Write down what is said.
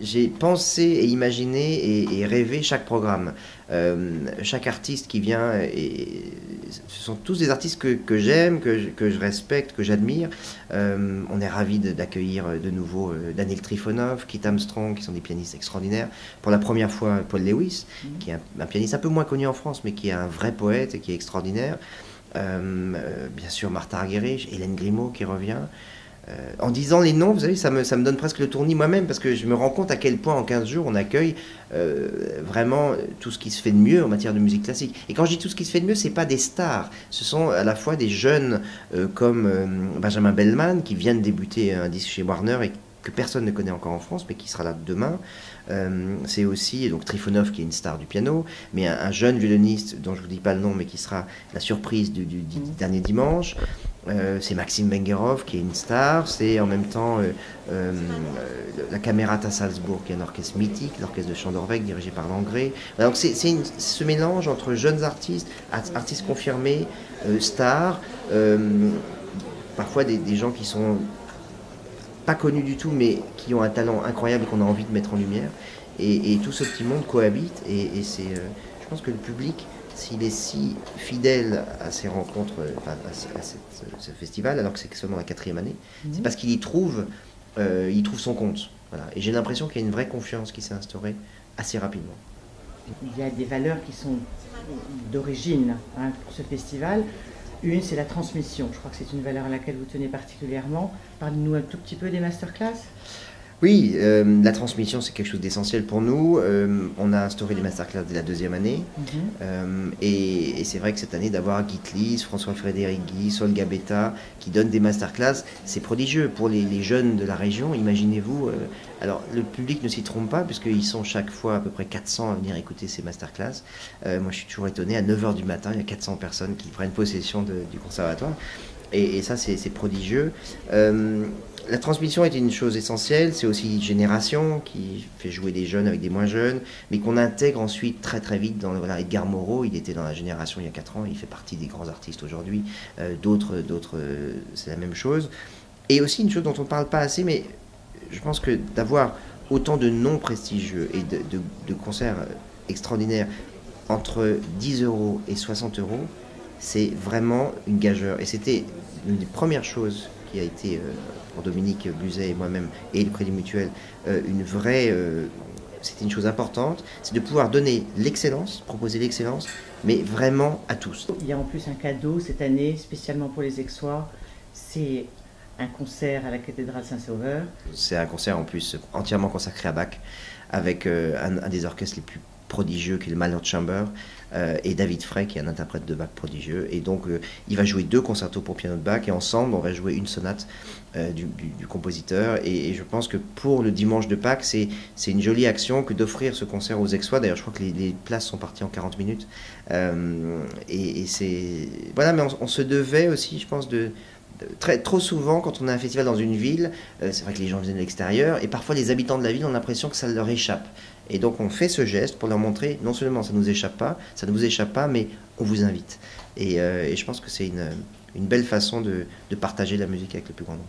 j'ai pensé et imaginé et rêvé chaque programme. Chaque artiste qui vient, ce sont tous des artistes que j'aime, que je respecte, que j'admire. On est ravis d'accueillir de nouveau Daniel Trifonov, Kit Armstrong, qui sont des pianistes extraordinaires. Pour la première fois, Paul Lewis, qui est un pianiste un peu moins connu en France, mais qui est un vrai poète et qui est extraordinaire. Bien sûr, Martha Argerich, Hélène Grimaud qui revient. En disant les noms, vous savez, ça me donne presque le tournis moi-même, parce que je me rends compte à quel point en 15 jours on accueille vraiment tout ce qui se fait de mieux en matière de musique classique. Et quand je dis tout ce qui se fait de mieux, c'est pas des stars, ce sont à la fois des jeunes comme Benjamin Bellman, qui vient de débuter un disque chez Warner et que personne ne connaît encore en France, mais qui sera là demain. C'est aussi donc Trifonov, qui est une star du piano, mais un jeune violoniste dont je ne vous dis pas le nom, mais qui sera la surprise du dernier dimanche. C'est Maxime Benguerov, qui est une star. C'est en même temps la Camerata Salzbourg, qui est un orchestre mythique, l'orchestre de Chandorweg, dirigé par Langrée. Donc c'est ce mélange entre jeunes artistes, artistes confirmés, stars, parfois des gens qui sont pas connus du tout, mais qui ont un talent incroyable et qu'on a envie de mettre en lumière. Et tout ce petit monde cohabite. Et c'est, je pense que le public, s'il est si fidèle à ces rencontres, enfin, ce festival, alors que c'est seulement la 4e année, c'est parce qu'il y trouve son compte. Voilà. Et j'ai l'impression qu'il y a une vraie confiance qui s'est instaurée assez rapidement. Il y a des valeurs qui sont d'origine pour ce festival. Une, c'est la transmission. Je crois que c'est une valeur à laquelle vous tenez particulièrement. Parlez-nous un tout petit peu des masterclass. Oui, la transmission, c'est quelque chose d'essentiel pour nous. On a instauré les masterclass dès la 2e année. Et c'est vrai que cette année, d'avoir Guy Tliss, François-Frédéric Guy, Sol Gabetta, qui donnent des masterclass, c'est prodigieux pour les jeunes de la région. Imaginez-vous, alors le public ne s'y trompe pas, puisqu'ils sont chaque fois à peu près 400 à venir écouter ces masterclass. Moi, je suis toujours étonné, à 9 h du matin, il y a 400 personnes qui prennent possession du conservatoire. Et ça, c'est prodigieux. La transmission est une chose essentielle, c'est aussi Génération qui fait jouer des jeunes avec des moins jeunes, mais qu'on intègre ensuite très très vite dans voilà, Edgar Moreau, il était dans la Génération il y a 4 ans, il fait partie des grands artistes aujourd'hui, d'autres, c'est la même chose. Et aussi une chose dont on ne parle pas assez, mais je pense que d'avoir autant de noms prestigieux et de concerts extraordinaires entre 10 € et 60 €, c'est vraiment une gageure. Et c'était une des premières choses qui a été, pour Dominique Buzet et moi-même, et le Crédit Mutuel, c'était une chose importante, c'est de pouvoir donner l'excellence, proposer l'excellence, mais vraiment à tous. Il y a en plus un cadeau cette année, spécialement pour les Aixois, c'est un concert à la cathédrale Saint-Sauveur. C'est un concert en plus entièrement consacré à Bach, avec un des orchestres les plus prodigieux qui est le Mahler Chamber, et David Frey qui est un interprète de Bach prodigieux, et donc il va jouer 2 concertos pour piano de Bach, et ensemble on va jouer une sonate du compositeur, et je pense que pour le dimanche de Pâques c'est une jolie action que d'offrir ce concert aux Aixois. D'ailleurs je crois que les places sont parties en 40 minutes, et c'est voilà, mais on se devait aussi, je pense, trop souvent, quand on a un festival dans une ville, c'est vrai que les gens viennent de l'extérieur, et parfois les habitants de la ville ont l'impression que ça leur échappe. Et donc on fait ce geste pour leur montrer, non seulement ça ne vous échappe pas, mais on vous invite. Et je pense que c'est une belle façon de partager la musique avec le plus grand nombre.